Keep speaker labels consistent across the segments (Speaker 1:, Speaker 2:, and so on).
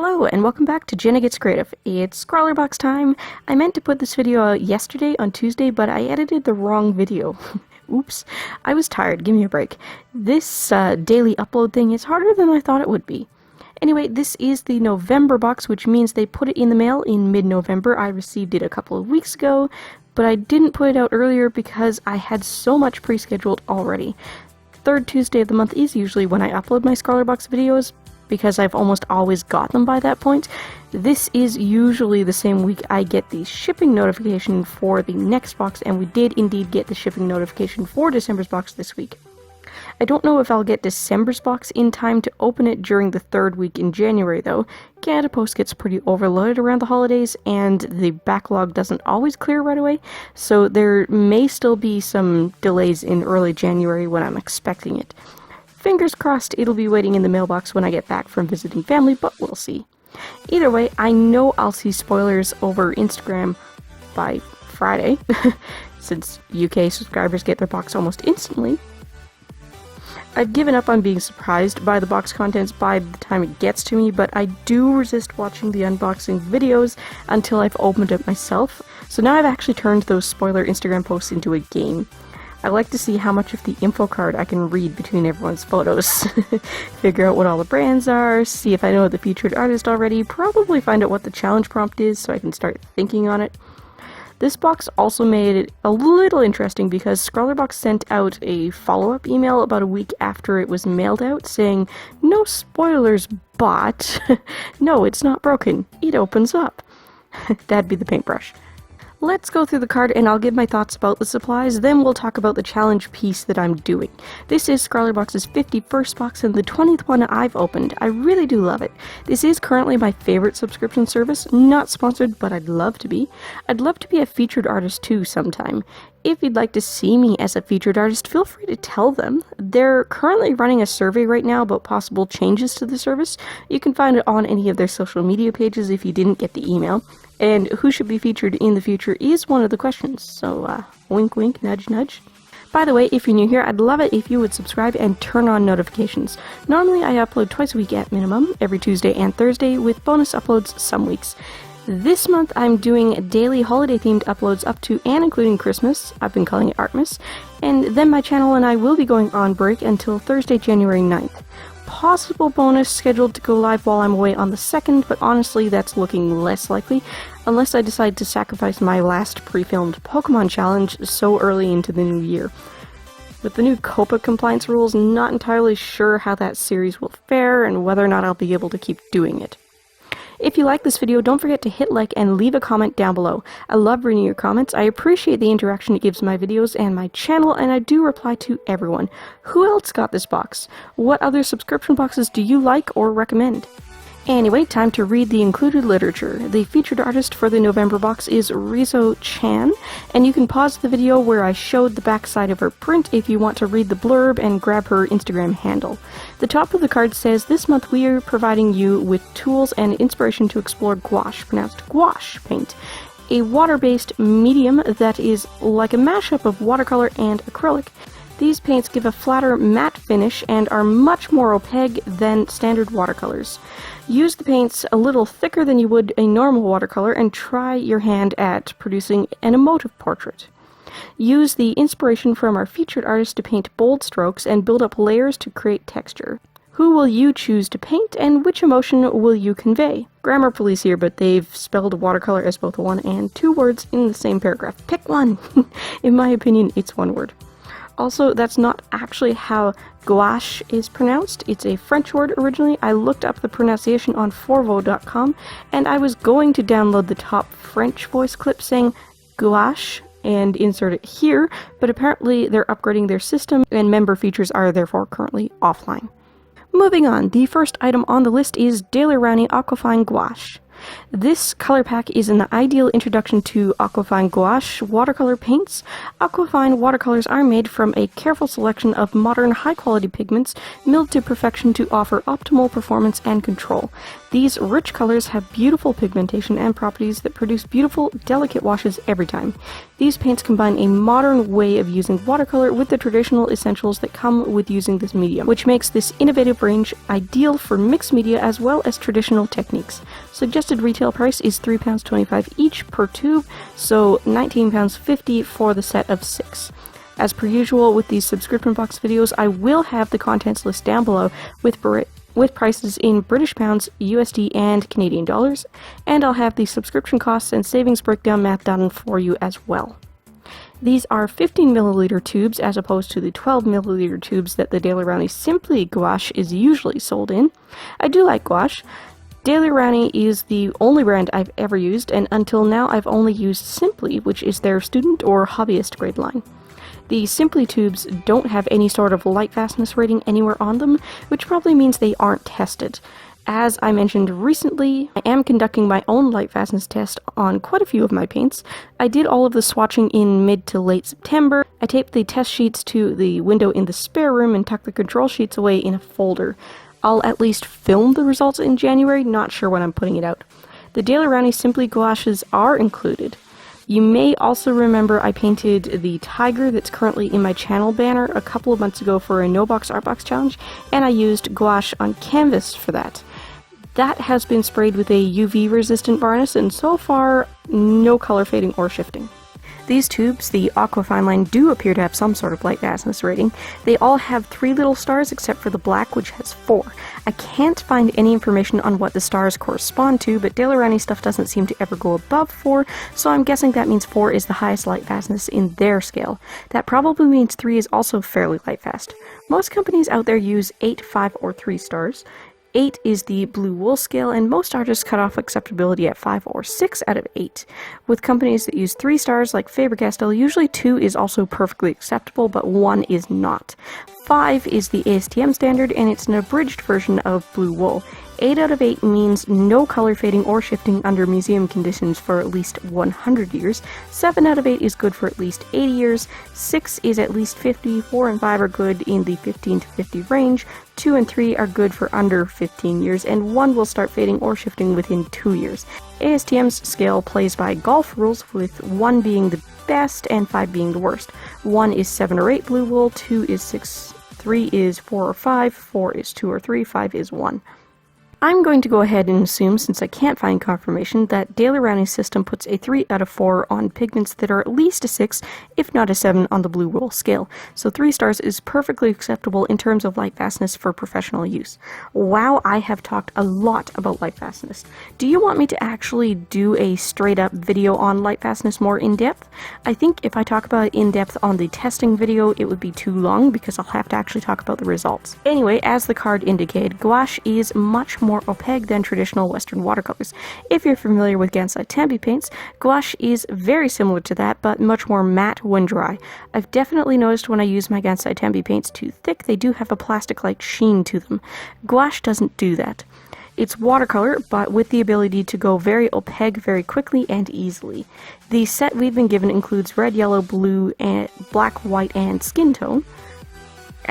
Speaker 1: Hello and welcome back to Jenna Gets Creative. It's ScrawlrBox time. I meant to put this video out yesterday on Tuesday, but I edited the wrong video. Oops. I was tired. Give me a break. This daily upload thing is harder than I thought it would be. Anyway, this is the November box, which means they put it in the mail in mid-November. I received it a couple of weeks ago, but I didn't put it out earlier because I had so much pre-scheduled already. Third Tuesday of the month is usually when I upload my ScrawlrBox videos, because I've almost always got them by that point. This is usually the same week I get the shipping notification for the next box, and we did indeed get the shipping notification for December's box this week. I don't know if I'll get December's box in time to open it during the third week in January though. Canada Post gets pretty overloaded around the holidays, and the backlog doesn't always clear right away, so there may still be some delays in early January when I'm expecting it. Fingers crossed it'll be waiting in the mailbox when I get back from visiting family, but we'll see. Either way, I know I'll see spoilers over Instagram by Friday, since UK subscribers get their box almost instantly. I've given up on being surprised by the box contents by the time it gets to me, but I do resist watching the unboxing videos until I've opened it myself, so now I've actually turned those spoiler Instagram posts into a game. I like to see how much of the info card I can read between everyone's photos. Figure out what all the brands are, see if I know the featured artist already, probably find out what the challenge prompt is so I can start thinking on it. This box also made it a little interesting because ScrawlrBox sent out a follow-up email about a week after it was mailed out saying, "No spoilers, but no, it's not broken. It opens up." That'd be the paintbrush. Let's go through the card and I'll give my thoughts about the supplies, then we'll talk about the challenge piece that I'm doing. This is ScrawlrBox's 51st box and the 20th one I've opened. I really do love it. This is currently my favorite subscription service, not sponsored, but I'd love to be. I'd love to be a featured artist too sometime. If you'd like to see me as a featured artist, feel free to tell them. They're currently running a survey right now about possible changes to the service. You can find it on any of their social media pages if you didn't get the email. And who should be featured in the future is one of the questions, so wink wink, nudge nudge. By the way, if you're new here, I'd love it if you would subscribe and turn on notifications. Normally I upload twice a week at minimum, every Tuesday and Thursday, with bonus uploads some weeks. This month I'm doing daily holiday themed uploads up to and including Christmas. I've been calling it Artmas. And then my channel and I will be going on break until Thursday, January 9th. Possible bonus scheduled to go live while I'm away on the 2nd, but honestly that's looking less likely, unless I decide to sacrifice my last pre-filmed Pokemon challenge so early into the new year. With the new COPPA compliance rules, not entirely sure how that series will fare and whether or not I'll be able to keep doing it. If you like this video, don't forget to hit like and leave a comment down below. I love reading your comments, I appreciate the interaction it gives my videos and my channel, and I do reply to everyone. Who else got this box? What other subscription boxes do you like or recommend? Anyway, time to read the included literature. The featured artist for the November box is Riso Chan, and you can pause the video where I showed the backside of her print if you want to read the blurb and grab her Instagram handle. The top of the card says, "This month we are providing you with tools and inspiration to explore gouache," pronounced gouache paint, a water-based medium that is like a mashup of watercolor and acrylic. These paints give a flatter matte finish and are much more opaque than standard watercolors. Use the paints a little thicker than you would a normal watercolor and try your hand at producing an emotive portrait. Use the inspiration from our featured artist to paint bold strokes and build up layers to create texture. Who will you choose to paint and which emotion will you convey? Grammar police here, but they've spelled watercolor as both one and two words in the same paragraph. Pick one! In my opinion, it's one word. Also, that's not actually how gouache is pronounced. It's a French word originally. I looked up the pronunciation on forvo.com, and I was going to download the top French voice clip saying gouache and insert it here, but apparently they're upgrading their system and member features are therefore currently offline. Moving on, the first item on the list is Daler-Rowney Aquafine Gouache. This color pack is an ideal introduction to Aquafine Gouache watercolor paints. Aquafine watercolors are made from a careful selection of modern high-quality pigments milled to perfection to offer optimal performance and control. These rich colors have beautiful pigmentation and properties that produce beautiful, delicate washes every time. These paints combine a modern way of using watercolor with the traditional essentials that come with using this medium, which makes this innovative range ideal for mixed media as well as traditional techniques. Suggested retail price is £3.25 each per tube, so £19.50 for the set of 6. As per usual with these subscription box videos, I will have the contents list down below with prices in British pounds, USD, and Canadian dollars, and I'll have the subscription costs and savings breakdown math done for you as well. These are 15ml tubes as opposed to the 12ml tubes that the Daler-Rowney Simply Gouache is usually sold in. I do like Gouache. Daler-Rowney is the only brand I've ever used, and until now I've only used Simply, which is their student or hobbyist grade line. The Simply tubes don't have any sort of light fastness rating anywhere on them, which probably means they aren't tested. As I mentioned recently, I am conducting my own light fastness test on quite a few of my paints. I did all of the swatching in mid to late September. I taped the test sheets to the window in the spare room and tucked the control sheets away in a folder. I'll at least film the results in January, not sure when I'm putting it out. The Daler-Rowney Simply Gouaches are included. You may also remember I painted the tiger that's currently in my channel banner a couple of months ago for a no-box art box challenge, and I used gouache on canvas for that. That has been sprayed with a UV resistant varnish, and so far, no color fading or shifting. These tubes, the Aquafine line, do appear to have some sort of light fastness rating. They all have 3 little stars except for the black, which has 4. I can't find any information on what the stars correspond to, but Daler-Rowney stuff doesn't seem to ever go above 4, so I'm guessing that means 4 is the highest light fastness in their scale. That probably means 3 is also fairly light fast. Most companies out there use 8, 5, or 3 stars. 8 is the blue wool scale, and most artists cut off acceptability at 5 or 6 out of 8. With companies that use 3 stars like Faber-Castell, usually 2 is also perfectly acceptable, but 1 is not. 5 is the ASTM standard, and it's an abridged version of blue wool. 8 out of 8 means no color fading or shifting under museum conditions for at least 100 years. 7 out of 8 is good for at least 80 years. 6 is at least 50. 4 and 5 are good in the 15 to 50 range. 2 and 3 are good for under 15 years, and 1 will start fading or shifting within 2 years. ASTM's scale plays by golf rules, with 1 being the best and 5 being the worst. 1 is 7 or 8 blue wool, 2 is 6, 3 is 4 or 5, 4 is 2 or 3, 5 is 1. I'm going to go ahead and assume, since I can't find confirmation, that Daler-Rowney's system puts a 3 out of 4 on pigments that are at least a 6, if not a 7 on the blue wool scale. So 3 stars is perfectly acceptable in terms of light fastness for professional use. Wow, I have talked a lot about light fastness. Do you want me to actually do a straight up video on light fastness more in depth? I think if I talk about it in depth on the testing video, it would be too long because I'll have to actually talk about the results. Anyway, as the card indicated, gouache is much more opaque than traditional Western watercolors. If you're familiar with Gansai Tambi paints, gouache is very similar to that, but much more matte when dry. I've definitely noticed when I use my Gansai Tambi paints too thick, they do have a plastic-like sheen to them. Gouache doesn't do that. It's watercolor, but with the ability to go very opaque very quickly and easily. The set we've been given includes red, yellow, blue, and black, white, and skin tone.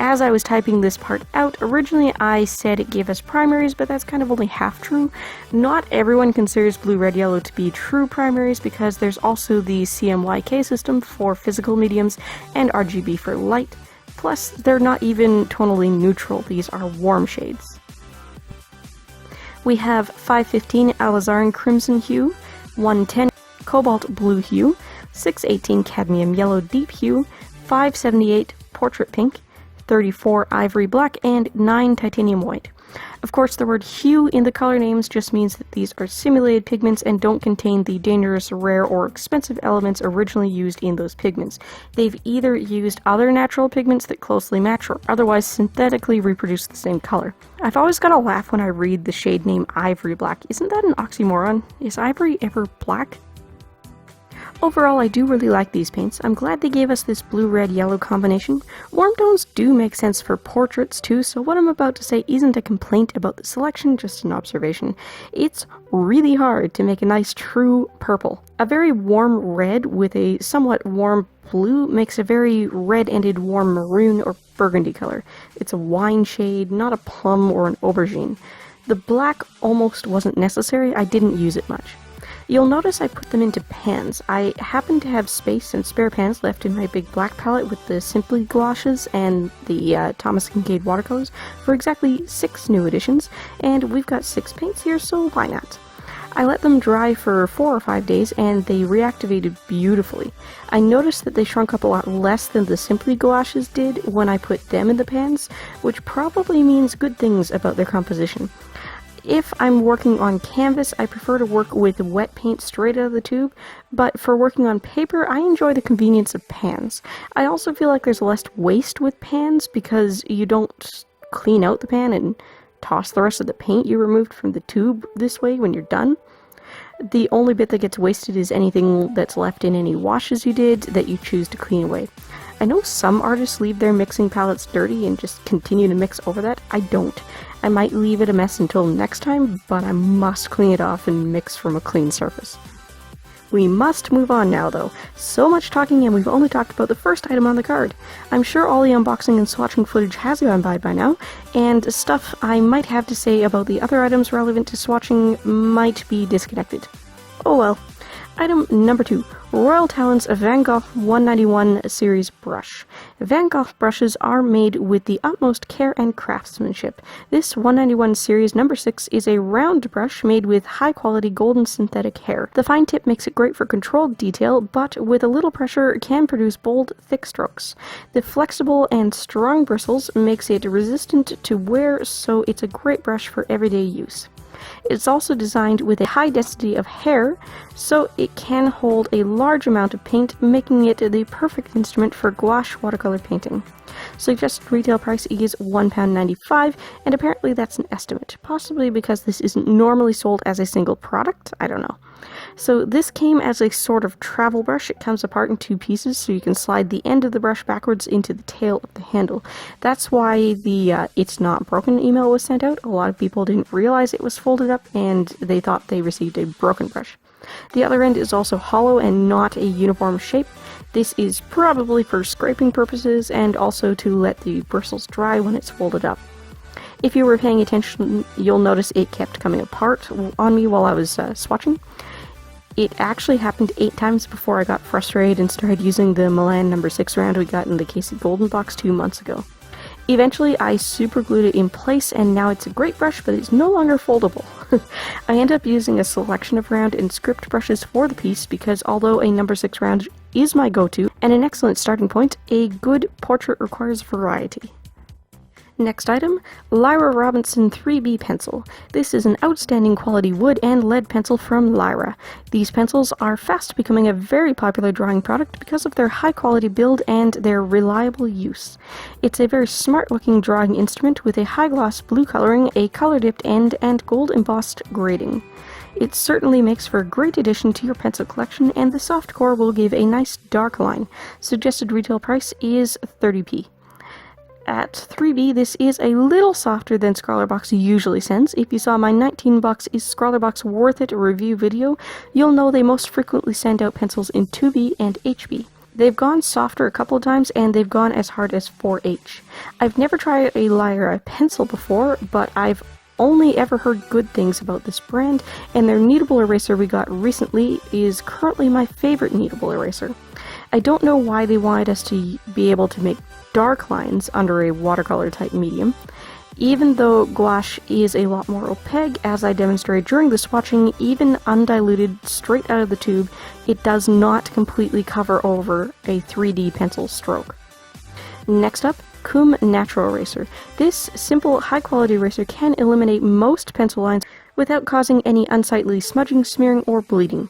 Speaker 1: As I was typing this part out, originally I said it gave us primaries, but that's kind of only half true. Not everyone considers blue, red, yellow to be true primaries because there's also the CMYK system for physical mediums and RGB for light. Plus, they're not even tonally neutral, these are warm shades. We have 515 Alizarin Crimson Hue, 110 Cobalt Blue Hue, 618 Cadmium Yellow Deep Hue, 578 Portrait Pink, 34 Ivory Black, and 9 Titanium White. Of course, the word hue in the color names just means that these are simulated pigments and don't contain the dangerous, rare, or expensive elements originally used in those pigments. They've either used other natural pigments that closely match or otherwise synthetically reproduce the same color. I've always got to laugh when I read the shade name Ivory Black. Isn't that an oxymoron? Is ivory ever black? Overall, I do really like these paints. I'm glad they gave us this blue-red-yellow combination. Warm tones do make sense for portraits too, so what I'm about to say isn't a complaint about the selection, just an observation. It's really hard to make a nice true purple. A very warm red with a somewhat warm blue makes a very red-ended warm maroon or burgundy color. It's a wine shade, not a plum or an aubergine. The black almost wasn't necessary, I didn't use it much. You'll notice I put them into pans. I happen to have space and spare pans left in my big black palette with the Simply Gouaches and the Thomas Kincaid watercolors for exactly 6 new additions, and we've got 6 paints here, so why not? I let them dry for 4 or 5 days and they reactivated beautifully. I noticed that they shrunk up a lot less than the Simply Gouaches did when I put them in the pans, which probably means good things about their composition. If I'm working on canvas, I prefer to work with wet paint straight out of the tube, but for working on paper, I enjoy the convenience of pans. I also feel like there's less waste with pans because you don't clean out the pan and toss the rest of the paint you removed from the tube this way when you're done. The only bit that gets wasted is anything that's left in any washes you did that you choose to clean away. I know some artists leave their mixing palettes dirty and just continue to mix over that. I don't. I might leave it a mess until next time, but I must clean it off and mix from a clean surface. We must move on now though. So much talking and we've only talked about the first item on the card. I'm sure all the unboxing and swatching footage has gone by now, and stuff I might have to say about the other items relevant to swatching might be disconnected. Oh well. Item number 2. Royal Talens Van Gogh 191 series brush. Van Gogh brushes are made with the utmost care and craftsmanship. This 191 series number 6 is a round brush made with high quality golden synthetic hair. The fine tip makes it great for controlled detail, but with a little pressure it can produce bold, thick strokes. The flexible and strong bristles makes it resistant to wear, so it's a great brush for everyday use. It's also designed with a high density of hair, so it can hold a large amount of paint, making it the perfect instrument for gouache watercolor painting. Suggested retail price is £1.95, and apparently that's an estimate, possibly because this isn't normally sold as a single product, I don't know. So this came as a sort of travel brush. It comes apart in 2 pieces, so you can slide the end of the brush backwards into the tail of the handle. That's why the "it's not broken" email was sent out. A lot of people didn't realize it was folded up, and they thought they received a broken brush. The other end is also hollow and not a uniform shape. This is probably for scraping purposes and also to let the bristles dry when it's folded up. If you were paying attention, you'll notice it kept coming apart on me while I was swatching. It actually happened 8 times before I got frustrated and started using the Milan number 6 round we got in the Casey Golden box 2 months ago. Eventually, I super glued it in place, and now it's a great brush, but it's no longer foldable. I end up using a selection of round and script brushes for the piece because although a number 6 round is my go-to and an excellent starting point, a good portrait requires variety. Next item, Lyra Robinson 3B pencil. This is an outstanding quality wood and lead pencil from Lyra. These pencils are fast becoming a very popular drawing product because of their high quality build and their reliable use. It's a very smart looking drawing instrument with a high gloss blue coloring, a color dipped end, and gold embossed grading. It certainly makes for a great addition to your pencil collection, and the soft core will give a nice dark line. Suggested retail price is 30p. At 3B, this is a little softer than ScrawlrBox usually sends. If you saw my 19 bucks is ScrawlrBox worth it review video, you'll know they most frequently send out pencils in 2B and HB. They've gone softer a couple of times, and they've gone as hard as 4H. I've never tried a Lyra pencil before, but I've only ever heard good things about this brand, and their kneadable eraser we got recently is currently my favorite kneadable eraser. I don't know why they wanted us to be able to make dark lines under a watercolor type medium. Even though gouache is a lot more opaque, as I demonstrated during the swatching, even undiluted straight out of the tube, it does not completely cover over a 3D pencil stroke. Next up, KUM Natural Eraser. This simple, high-quality eraser can eliminate most pencil lines without causing any unsightly smudging, smearing, or bleeding.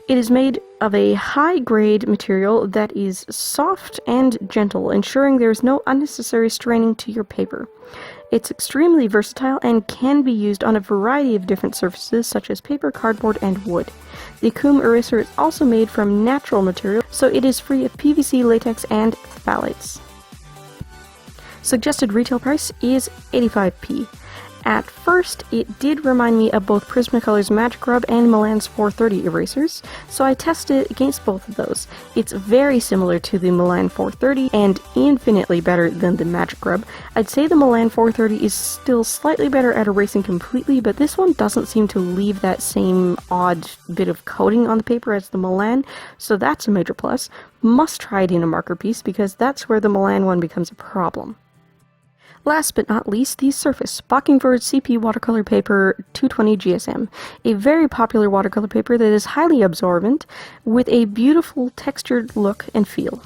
Speaker 1: It is made of a high-grade material that is soft and gentle, ensuring there is no unnecessary straining to your paper. It's extremely versatile and can be used on a variety of different surfaces such as paper, cardboard, and wood. The KUM eraser is also made from natural material, so it is free of PVC, latex, and phthalates. Suggested retail price is 85p. At first, it did remind me of both Prismacolor's Magic Rub and Milan's 430 erasers, so I tested it against both of those. It's very similar to the Milan 430 and infinitely better than the Magic Rub. I'd say the Milan 430 is still slightly better at erasing completely, but this one doesn't seem to leave that same odd bit of coating on the paper as the Milan, so that's a major plus. Must try it in a marker piece because that's where the Milan one becomes a problem. Last but not least, the Surface Bockingford CP watercolor paper 220 GSM, a very popular watercolor paper that is highly absorbent with a beautiful textured look and feel.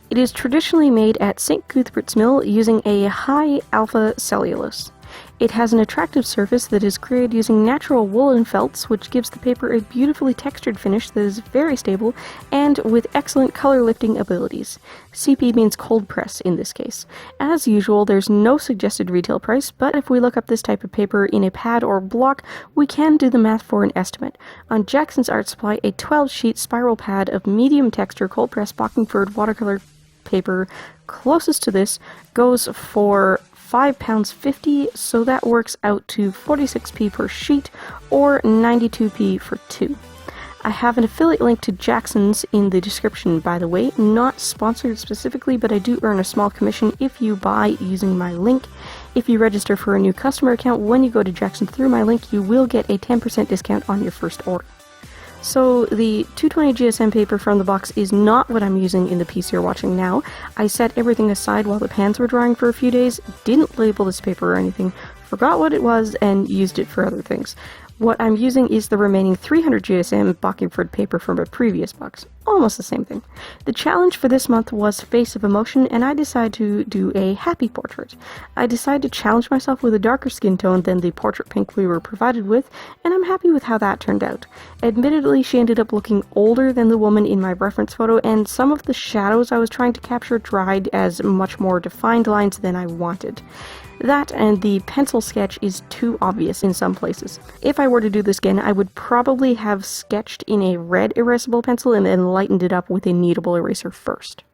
Speaker 1: It is traditionally made at St. Cuthbert's Mill using a high alpha cellulose. It has an attractive surface that is created using natural woolen felts, which gives the paper a beautifully textured finish that is very stable and with excellent color lifting abilities. CP means cold press in this case. As usual, there's no suggested retail price, but if we look up this type of paper in a pad or block, we can do the math for an estimate. On Jackson's Art Supply, a 12-sheet spiral pad of medium texture cold press Bockingford watercolor paper closest to this goes for £5.50, so that works out to 46p per sheet or 92p for 2. I have an affiliate link to Jackson's in the description, by the way, not sponsored specifically, but I do earn a small commission if you buy using my link. If you register for a new customer account when you go to Jackson through my link, you will get a 10% discount on your first order. So the 220 GSM paper from the box is not what I'm using in the piece you're watching now. I set everything aside while the pans were drying for a few days, didn't label this paper or anything, forgot what it was, and used it for other things. What I'm using is the remaining 300 GSM Bockingford paper from a previous box. Almost the same thing. The challenge for this month was Face of Emotion, and I decided to do a happy portrait. I decided to challenge myself with a darker skin tone than the portrait pink we were provided with, and I'm happy with how that turned out. Admittedly, she ended up looking older than the woman in my reference photo, and some of the shadows I was trying to capture dried as much more defined lines than I wanted. That and the pencil sketch is too obvious in some places. If I were to do this again, I would probably have sketched in a red erasable pencil and then lightened it up with a kneadable eraser first.